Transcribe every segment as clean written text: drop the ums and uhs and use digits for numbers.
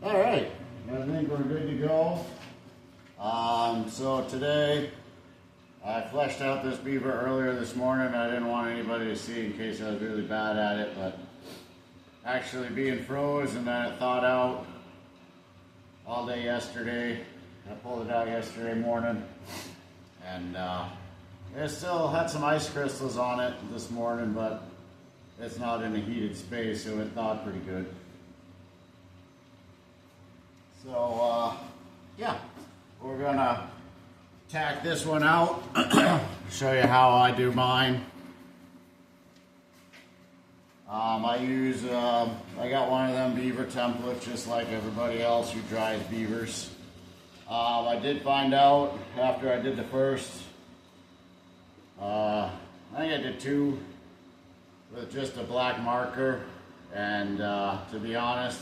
All right, I think we're good to go. So today I fleshed out this beaver earlier this morning. I didn't want anybody to see in case I was really bad at it, but actually being froze and then it thawed out all day yesterday. I pulled it out yesterday morning, and it still had some ice crystals on it this morning, but it's not in a heated space, so it thawed pretty good. So yeah, we're gonna tack this one out, show you how I do mine. I got one of them beaver templates just like everybody else who dries beavers. I did find out after I did the first, I think I did two with just a black marker, and to be honest,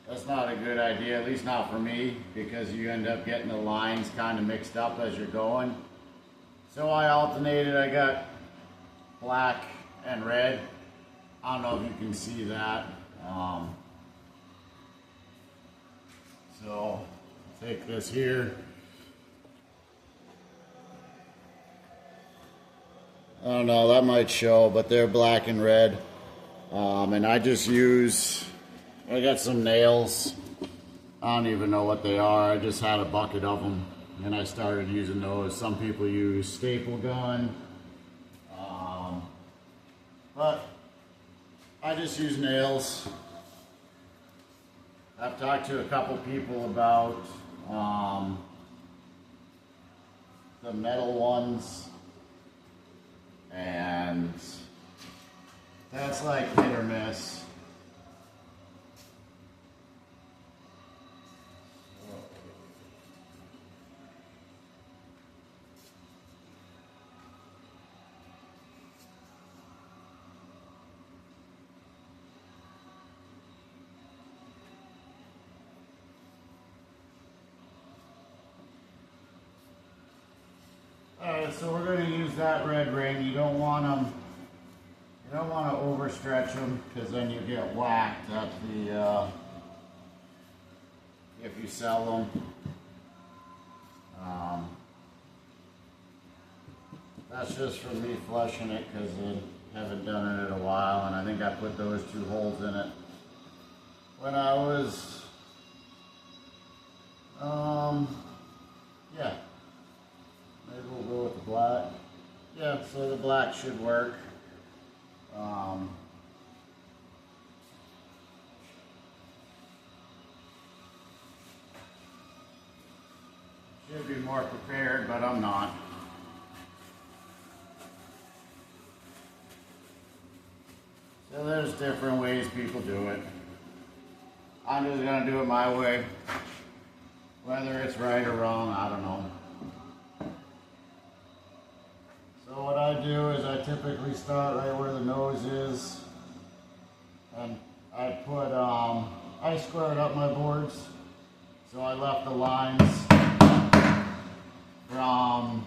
that's not a good idea, at least not for me, because you end up getting the lines kind of mixed up as you're going. So I alternated. I got black and red. I don't know if you can see that. So take this here. I don't know, that might show, but they're black and red. And I just use, I got some nails. I don't even know what they are. I just had a bucket of them and I started using those. Some people use staple gun. But I just use nails. I've talked to a couple people about the metal ones, and that's like hit or miss. Alright, so we're going to use that red ring. You don't want them, you don't want to overstretch them, because then you get whacked at the, if you sell them. That's just for me flushing it, because I haven't done it in a while, and I think I put those two holes in it when I was, yeah. Maybe we'll go with the black. Yeah, so the black should work. Should be more prepared, but I'm not. So there's different ways people do it. I'm just going to do it my way. Whether it's right or wrong, I don't know. So what I do is I typically start right where the nose is, and I put, I squared up my boards, so I left the lines from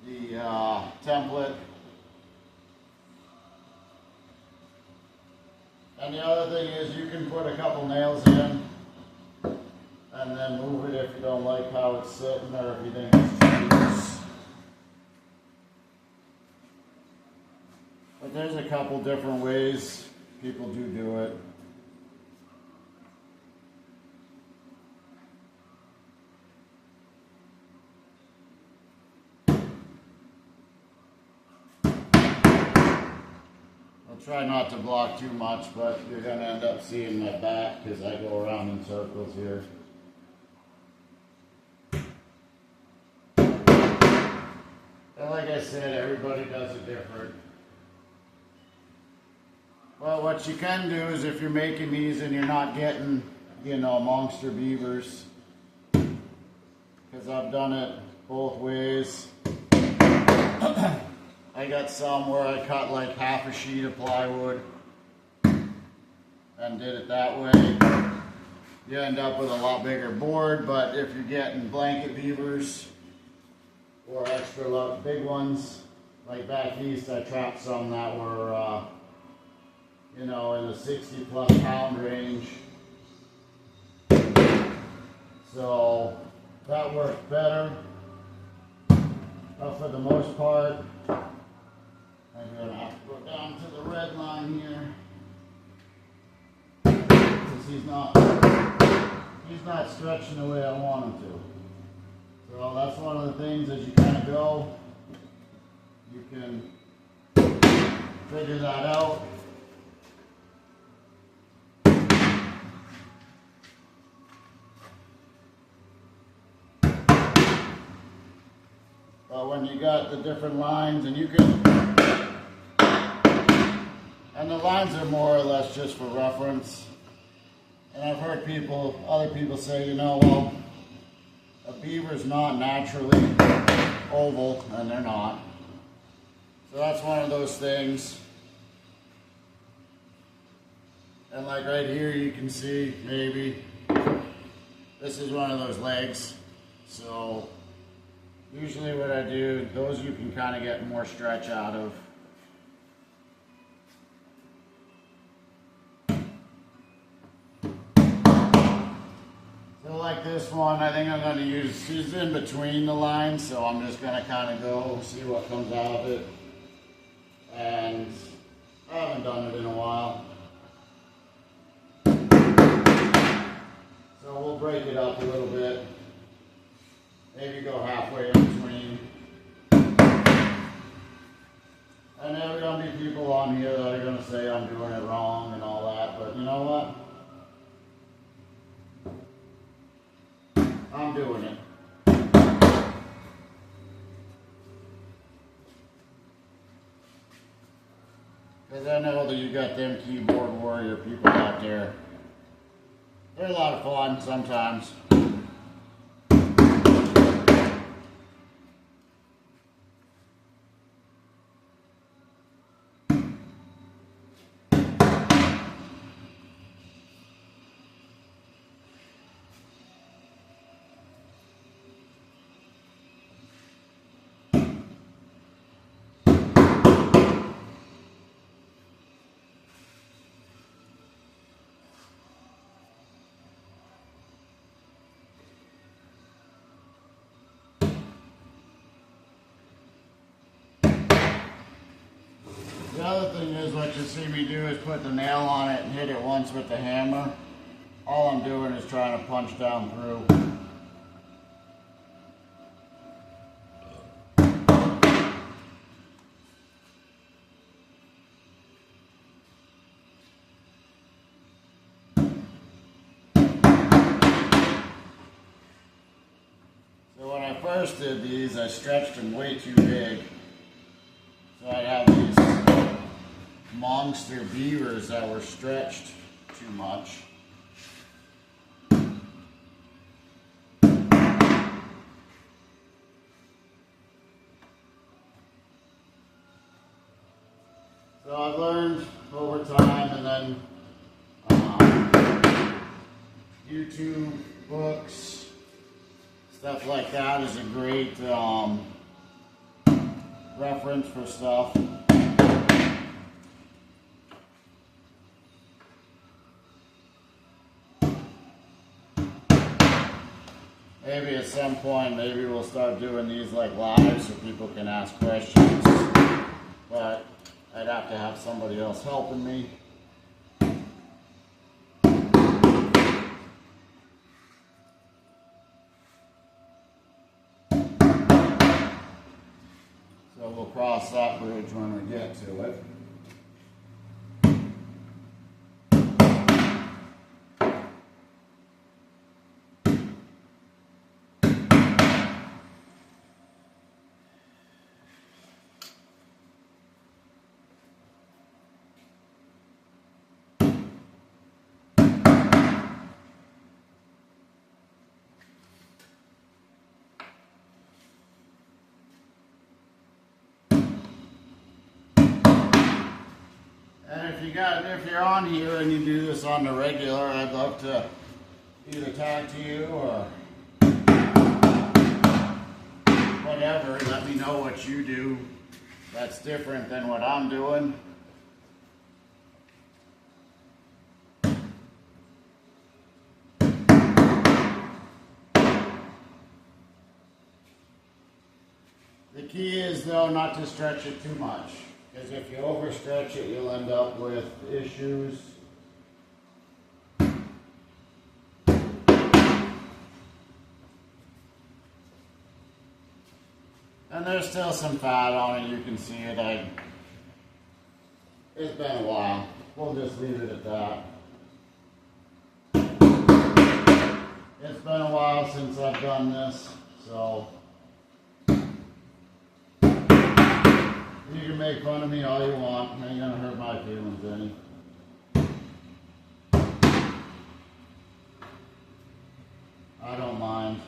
the template. And the other thing is you can put a couple nails in and then move it if you don't like how it's sitting or if you think it's too loose. But there's a couple different ways people do it. I'll try not to block too much, but you're going to end up seeing my back because I go around in circles here. And like I said, everybody does it different. Well, what you can do is if you're making these and you're not getting, you know, monster beavers, because I've done it both ways. I got some where I cut like half a sheet of plywood and did it that way. You end up with a lot bigger board, but if you're getting blanket beavers or extra big ones, like back east I trapped some that were you know, in the 60+ pound range. So that worked better. But for the most part, I'm going to have to go down to the red line here. Because he's not stretching the way I want him to. So that's one of the things as you kind of go, you can figure that out. But when you got the different lines and you can, and the lines are more or less just for reference. And I've heard other people say, you know, well, a beaver's not naturally oval, and they're not. So that's one of those things. And like right here, you can see maybe this is one of those legs. So usually what I do, those you can kind of get more stretch out of. So like this one, I think I'm going to use, she's in between the lines, so I'm just going to kind of go see what comes out of it. And I haven't done it in a while. So we'll break it up a little bit. Maybe go halfway in between. And there are going to be people on here that are going to say I'm doing it wrong and all that, but you know what? I'm doing it. Because I know that you got them keyboard warrior people out there. They're a lot of fun sometimes. The other thing is what you see me do is put the nail on it and hit it once with the hammer. All I'm doing is trying to punch down through. So when I first did these, I stretched them way too big. So I have these monster beavers that were stretched too much. So I've learned over time, and then YouTube, books, stuff like that is a great reference for stuff. Maybe at some point, maybe we'll start doing these like live so people can ask questions. But I'd have to have somebody else helping me. So we'll cross that bridge when we get to it. And if you're on here and you do this on the regular, I'd love to either talk to you or whatever. Let me know what you do that's different than what I'm doing. The key is though not to stretch it too much, because if you overstretch it, you'll end up with issues. And there's still some fat on it, you can see it. It's been a while. We'll just leave it at that. It's been a while since I've done this, so you can make fun of me all you want. It ain't gonna hurt my feelings any. I don't mind.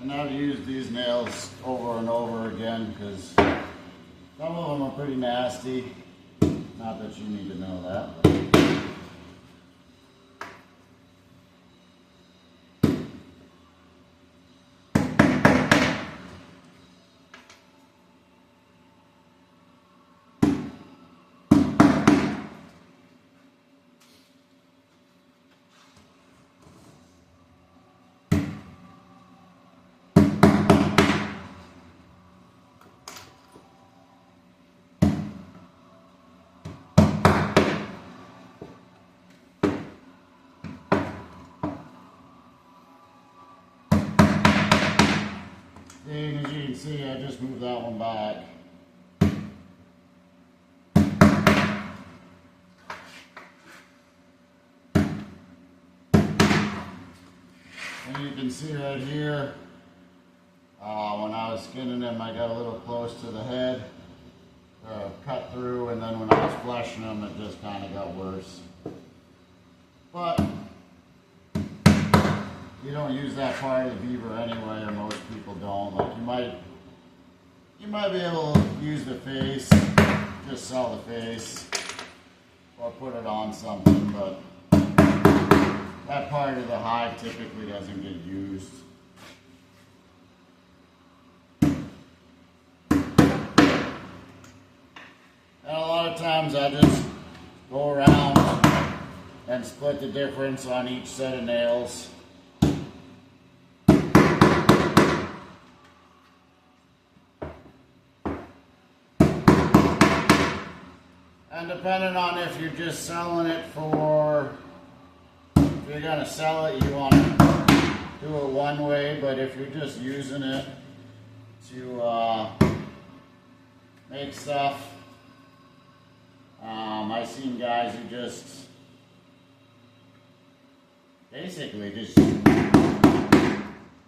And I've used these nails over and over again because some of them are pretty nasty. Not that you need to know that. And as you can see, I just moved that one back. And you can see right here, when I was skinning them, I got a little close to the head, cut through, and then when I was fleshing them, it just kind of got worse. But you don't use that part of the beaver anyway, or most people don't. Like you might be able to use the face, just sell the face, or put it on something, but that part of the hide typically doesn't get used. And a lot of times I just go around and split the difference on each set of nails. And depending on if you're just selling it for, if you're going to sell it, you want to do it one way, but if you're just using it to make stuff, I've seen guys who just basically just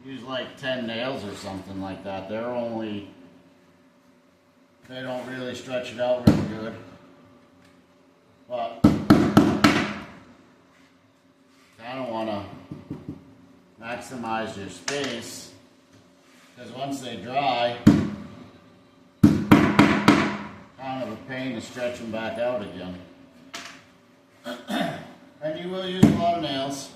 use like 10 nails or something like that. They don't really stretch it out really good. But I don't want to maximize your space, because once they dry, kind of a pain to stretch them back out again. And you will use a lot of nails.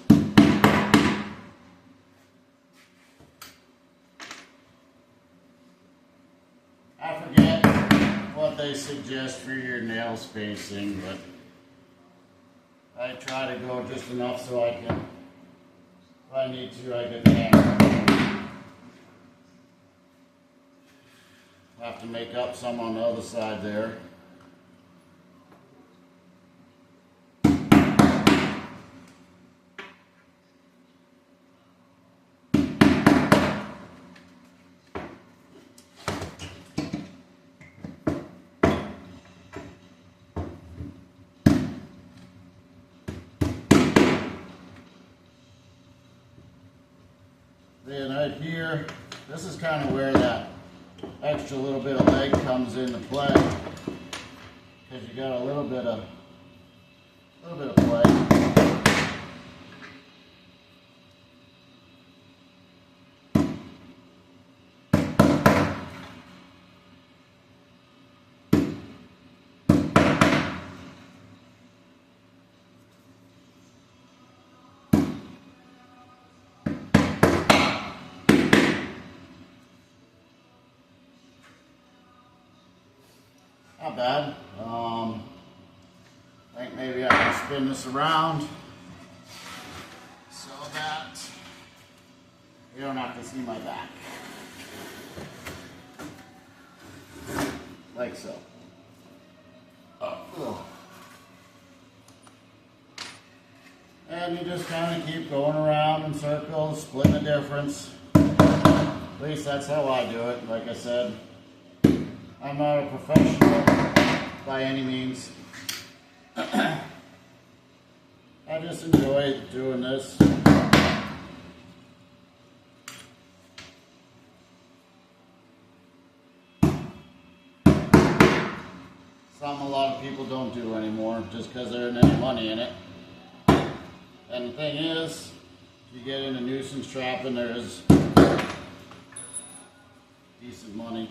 I forget what they suggest for your nail spacing, but I try to go just enough so I can, if I need to, I get the hammer. Have to make up some on the other side there. Then right here, this is kind of where that extra little bit of leg comes into play. because you got a little bit of play. Not bad. I think maybe I can spin this around so that you don't have to see my back. Like so. And you just kind of keep going around in circles, splitting the difference. At least that's how I do it. Like I said, I'm not a professional by any means. I just enjoy doing this. Something a lot of people don't do anymore just because there isn't any money in it. And the thing is, if you get into nuisance trapping, there is decent money.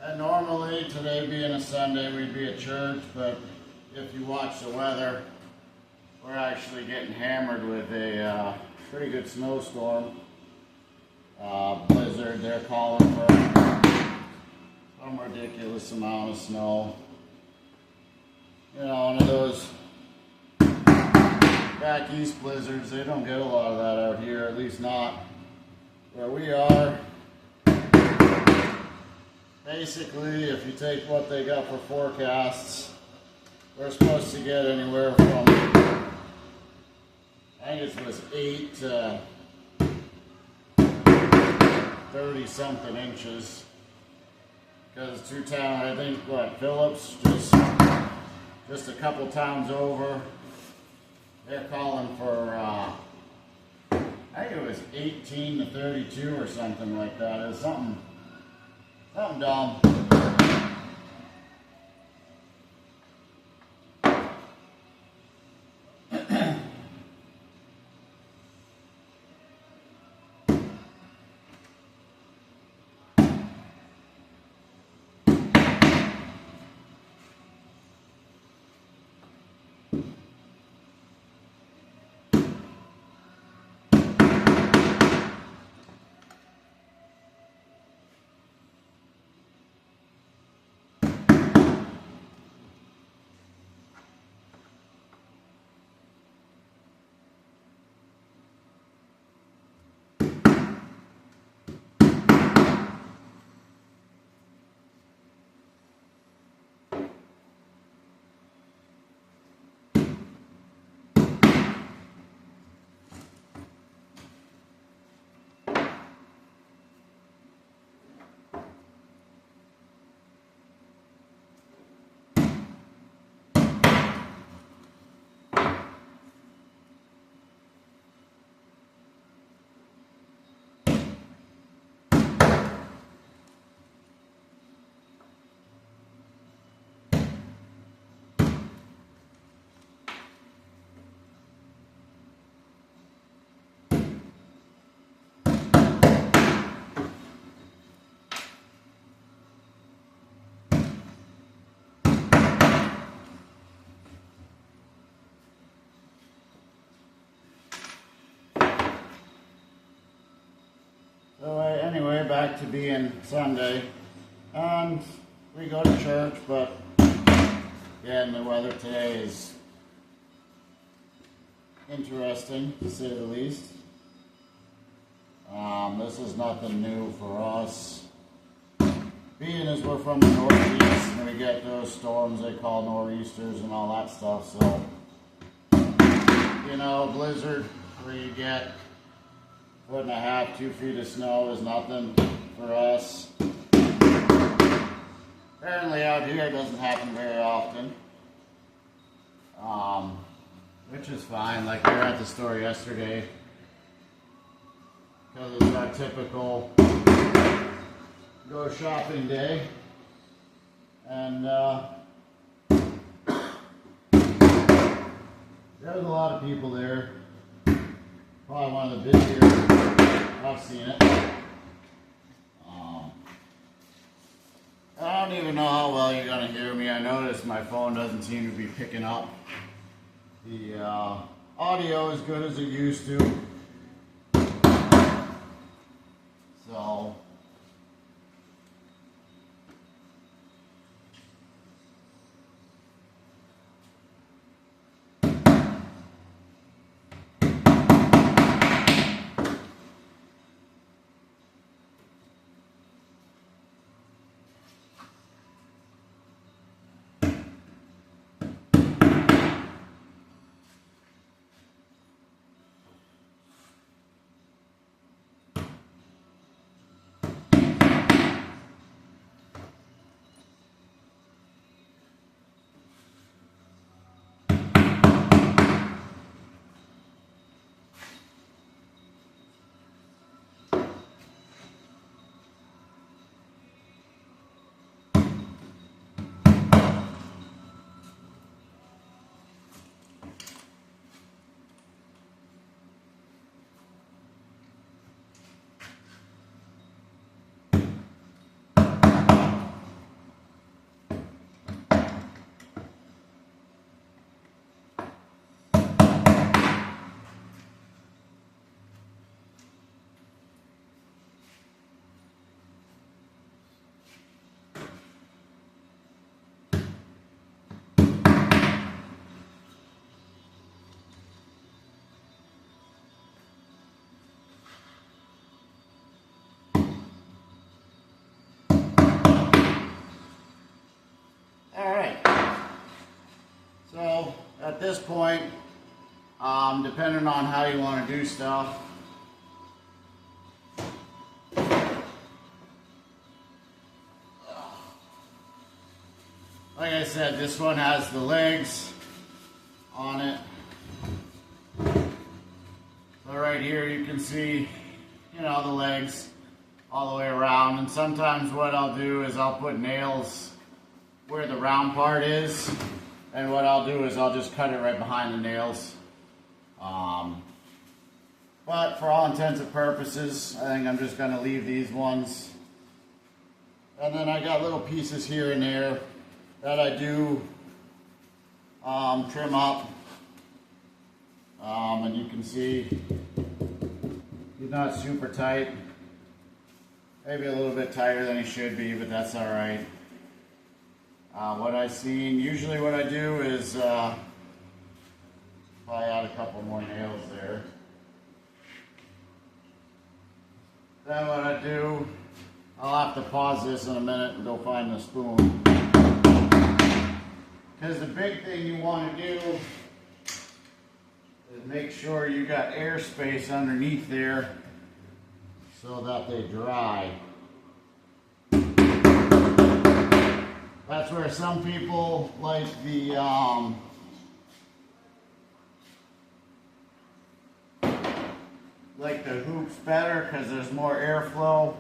And normally, today being a Sunday, we'd be at church, but if you watch the weather, we're actually getting hammered with a pretty good snowstorm. Blizzard, they're calling for some ridiculous amount of snow. You know, one of those back east blizzards, they don't get a lot of that out here, at least not where we are. Basically, if you take what they got for forecasts, we're supposed to get anywhere from, I think it was 8 to 30 something inches. Because through town, I think, what, Phillips, just a couple towns over, they're calling for, I think it was 18 to 32 or something like that. It was something dumb. So anyway, back to being Sunday, and we go to church, but again, the weather today is interesting, to say the least. This is nothing new for us. being as we're from the Northeast and we get those storms they call nor'easters and all that stuff, so, you know, blizzard where you get 1.5 to 2 feet of snow is nothing for us. Apparently out here it doesn't happen very often, which is fine. Like we were at the store yesterday because it's our typical go shopping day, and there was a lot of people there. Probably one of the busier I've seen it. I don't even know how well you're going to hear me. I noticed my phone doesn't seem to be picking up the audio as good as it used to. So So at this point, depending on how you want to do stuff, like I said, this one has the legs on it. So right here you can see, you know, the legs all the way around. And sometimes what I'll do is I'll put nails where the round part is. And what I'll do is I'll just cut it right behind the nails. But for all intents and purposes, I think I'm just going to leave these ones. And then I got little pieces here and there that I do trim up. And you can see he's not super tight. Maybe a little bit tighter than he should be, but that's all right. What I've seen, usually what I do is probably add a couple more nails there. Then what I do, I'll have to pause this in a minute and go find the spoon. Because the big thing you want to do is make sure you got airspace underneath there so that they dry. That's where some people like the hoops better because there's more airflow.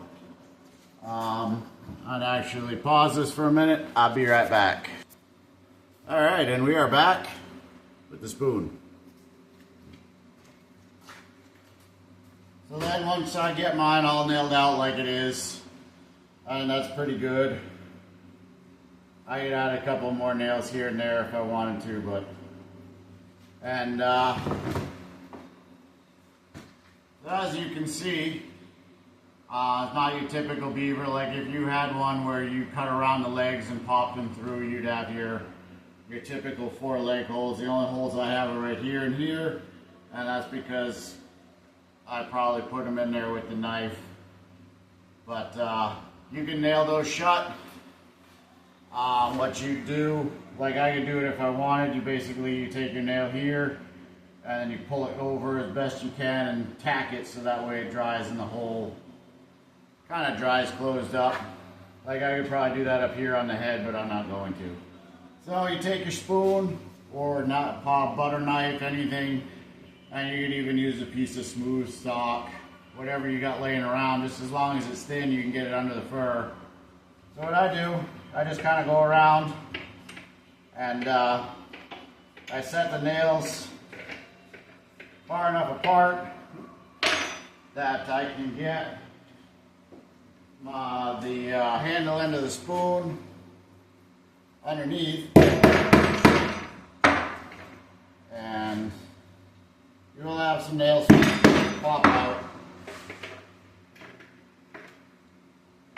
I'd actually pause this for a minute. I'll be right back. All right, and we are back with the spoon. So then once I get mine all nailed out like it is, and that's pretty good. I could add a couple more nails here and there if I wanted to, but, and as you can see, it's not your typical beaver. Like if you had one where you cut around the legs and popped them through, you'd have your typical 4 leg holes. The only holes I have are right here and here, and that's because I probably put them in there with the knife. But you can nail those shut. What you do, like I could do it if I wanted, you take your nail here and then you pull it over as best you can and tack it so that way it dries in the hole. Kind of dries closed up. Like I could probably do that up here on the head, but I'm not going to. So you take your spoon or not butter knife, anything, and you can even use a piece of smooth stock, whatever you got laying around, just as long as it's thin you can get it under the fur. So what I do, I just kind of go around and I set the nails far enough apart that I can get the handle end of the spoon underneath, and you will have some nails pop out.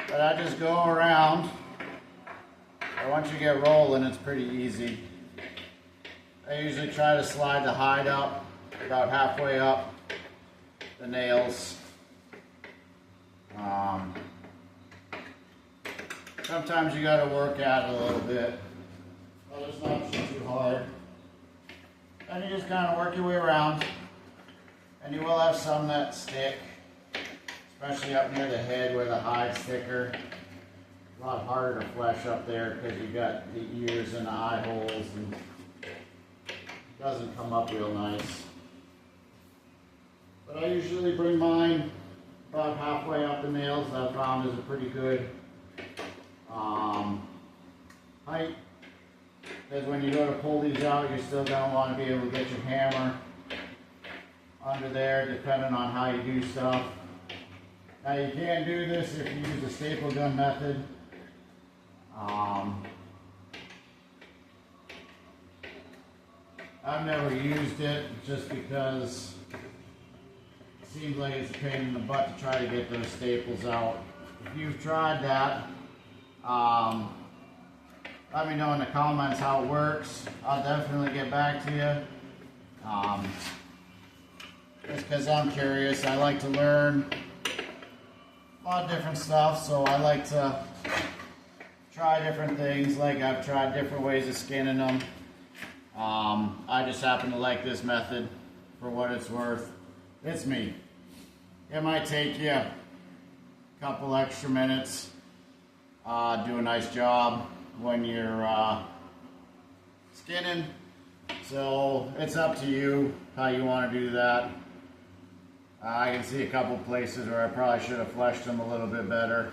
But I just go around, and once you get rolling, it's pretty easy. I usually try to slide the hide up, about halfway up the nails. Sometimes you got to work at it a little bit, but it's not too hard. And you just kind of work your way around, and you will have some that stick, especially up near the head where the hide's thicker. A lot harder to flesh up there because you got the ears and the eye holes, and it doesn't come up real nice. But I usually bring mine about halfway up the nails. That I found is a pretty good height, because when you go to pull these out, you're still going to want to be able to get your hammer under there, depending on how you do stuff. Now you can do this if you use the staple gun method. I've never used it just because it seems like it's a pain in the butt to try to get those staples out. If you've tried that, let me know in the comments how it works. I'll definitely get back to you. Just because I'm curious, I like to learn a lot of different stuff, so I like to try different things. Like I've tried different ways of skinning them. I just happen to like this method for what it's worth. It's me. It might take you a couple extra minutes. Do a nice job when you're skinning. So it's up to you how you want to do that. I can see a couple places where I probably should have fleshed them a little bit better.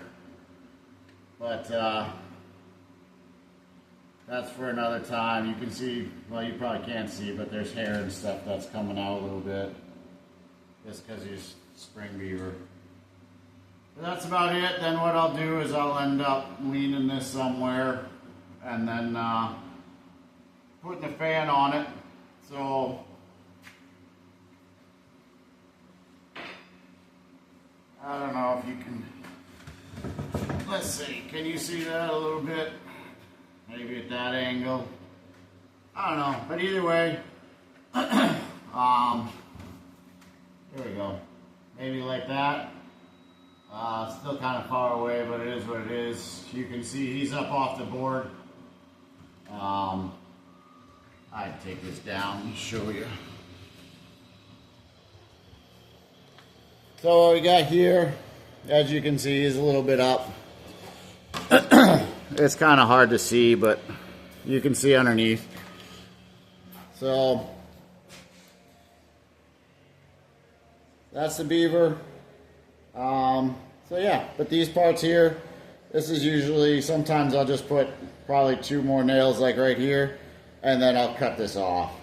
But that's for another time. You can see, well, you probably can't see, but there's hair and stuff that's coming out a little bit. Just because he's spring beaver. But that's about it. Then what I'll do is I'll end up leaning this somewhere and then putting the fan on it. So I don't know if you can, let's see, can you see that a little bit? Maybe at that angle. I don't know, but either way, there we go. Maybe like that. Still kind of far away, but it is what it is. You can see he's up off the board. I'd take this down and show you. So what we got here, as you can see, is a little bit up. It's kind of hard to see, but you can see underneath. So that's the beaver. So yeah, but these parts here, this is usually, sometimes I'll just put probably 2 more nails like right here, and then I'll cut this off.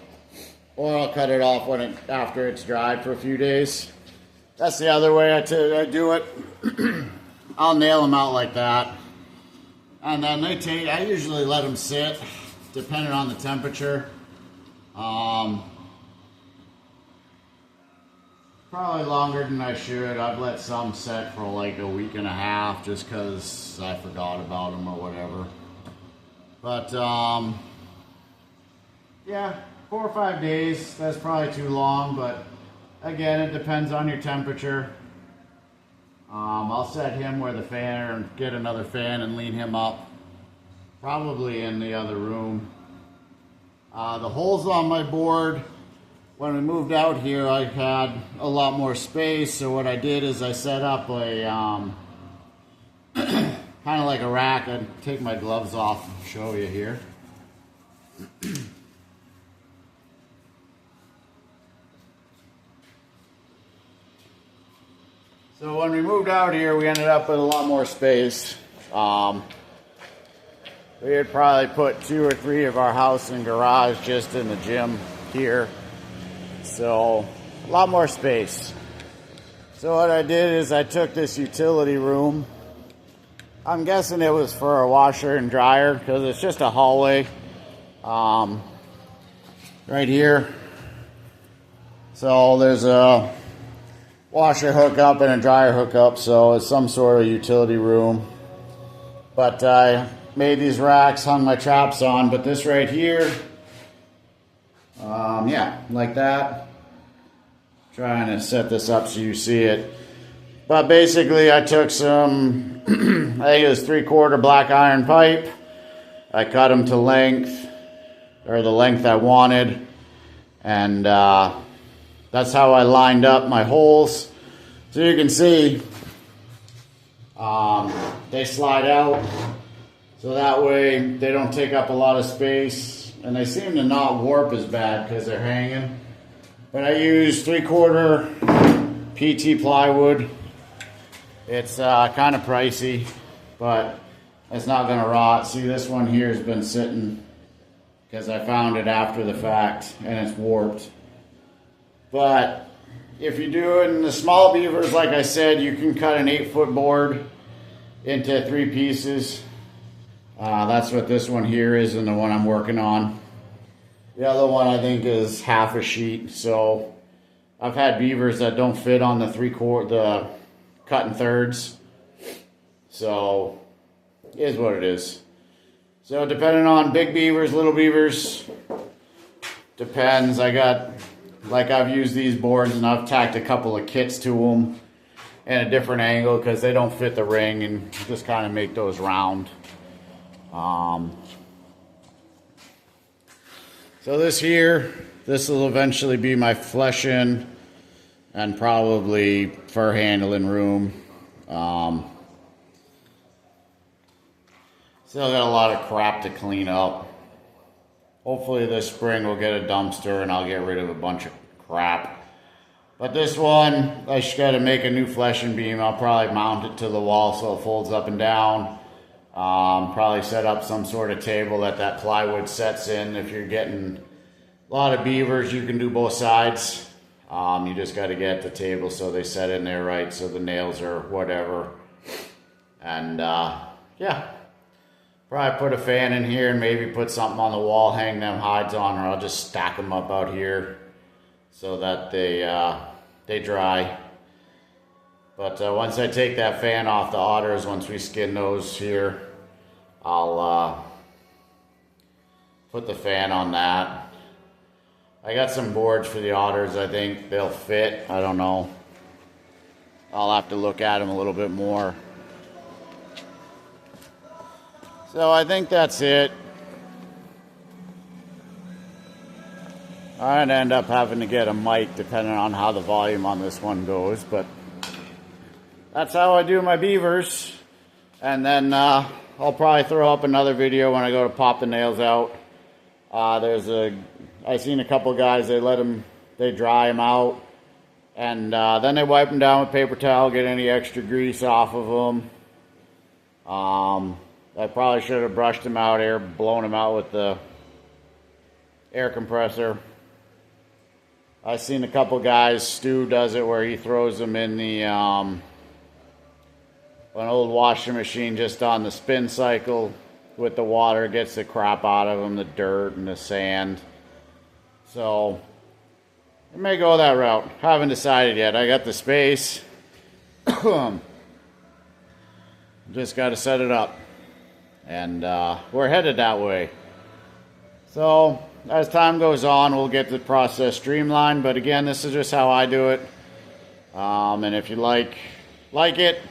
Or I'll cut it off when after it's dried for a few days. That's the other way I do it. I'll nail them out like that. And then I usually let them sit, depending on the temperature. Probably longer than I should. I've let some set for like a week and a half just because I forgot about them or whatever. But yeah, 4 or 5 days, that's probably too long, but again, it depends on your temperature. I'll set him where the fan, or get another fan and lean him up, probably in the other room. The holes on my board, when we moved out here, I had a lot more space, so what I did is I set up a kind of like a rack. I'd take my gloves off and show you here. So when we moved out here, we ended up with a lot more space. We had probably put 2 or 3 of our house and garage just in the gym here. So a lot more space. So what I did is I took this utility room. I'm guessing it was for a washer and dryer because it's just a hallway right here. So there's a washer hookup and a dryer hookup, so it's some sort of utility room. But I made these racks, hung my traps on, but this right here, yeah, like that. Trying to set this up so you see it. But basically I took some, I think it was 3/4 black iron pipe. I cut them to length, or the length I wanted. And that's how I lined up my holes. So you can see they slide out. So that way they don't take up a lot of space. And they seem to not warp as bad because they're hanging. But I use 3/4 PT plywood. It's kind of pricey, but it's not going to rot. See, this one here has been sitting because I found it after the fact and it's warped. But if you do it in the small beavers, like I said, you can cut an 8-foot board into 3 pieces. That's what this one here is, and the one I'm working on. The other one I think is half a sheet. So I've had beavers that don't fit on the the cut in thirds. So it is what it is. So depending on big beavers, little beavers, depends. I've used these boards and I've tacked a couple of kits to them at a different angle because they don't fit the ring, and just kind of make those round. So this will eventually be my flesh in and probably fur handling room. Still got a lot of crap to clean up. Hopefully this spring we'll get a dumpster and I'll get rid of a bunch of crap. But this one, I just got to make a new fleshing beam. I'll probably mount it to the wall so it folds up and down. Probably set up some sort of table that plywood sets in. If you're getting a lot of beavers, you can do both sides. You just got to get the table so they set in there right, so the nails are whatever. And yeah, probably put a fan in here and maybe put something on the wall, hang them hides on, or I'll just stack them up out here so that they dry. But once I take that fan off the otters, once we skin those here, I'll put the fan on that. I got some boards for the otters. I think they'll fit. I don't know. I'll have to look at them a little bit more. So I think that's it. I'd end up having to get a mic depending on how the volume on this one goes, but that's how I do my beavers. And then I'll probably throw up another video when I go to pop the nails out. I seen a couple guys, they dry them out, and then they wipe them down with paper towel, get any extra grease off of them. I probably should have brushed them out here, blown them out with the air compressor. I seen a couple guys, Stu does it where he throws them in the an old washing machine just on the spin cycle with the water, gets the crap out of them, the dirt and the sand. So I may go that route. Haven't decided yet. I got the space. Just got to set it up, and we're headed that way. So as time goes on, we'll get the process streamlined, but again, this is just how I do it. And if you like like it.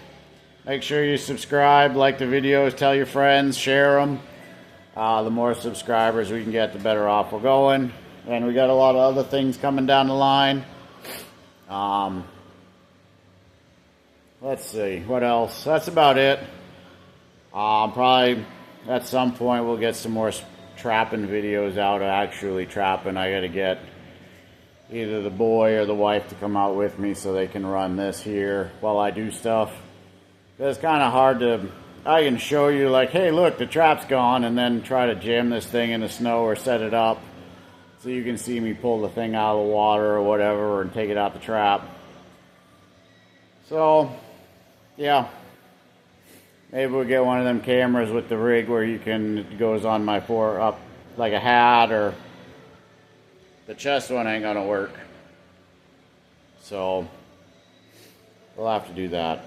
Make sure you subscribe, like the videos, tell your friends, share them. The more subscribers we can get, the better off we're going. And we got a lot of other things coming down the line. Let's see, what else? That's about it. Probably at some point we'll get some more trapping videos out, actually trapping. I gotta get either the boy or the wife to come out with me so they can run this here while I do stuff. It's kind of hard to, I can show you like, hey look, the trap's gone, and then try to jam this thing in the snow or set it up so you can see me pull the thing out of the water or whatever and take it out the trap. So, yeah. Maybe we'll get one of them cameras with the rig where you can, it goes on my up like a hat, or the chest one ain't gonna work. So, we'll have to do that.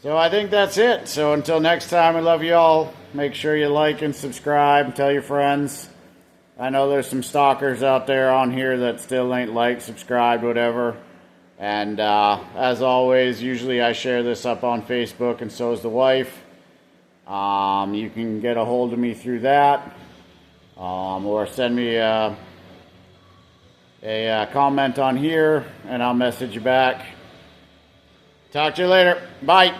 So I think that's it. So until next time, I love you all. Make sure you like and subscribe. Tell your friends. I know there's some stalkers out there on here that still ain't liked, subscribed, whatever. And as always, usually I share this up on Facebook, and so is the wife. You can get a hold of me through that. Or send me a comment on here, and I'll message you back. Talk to you later. Bye.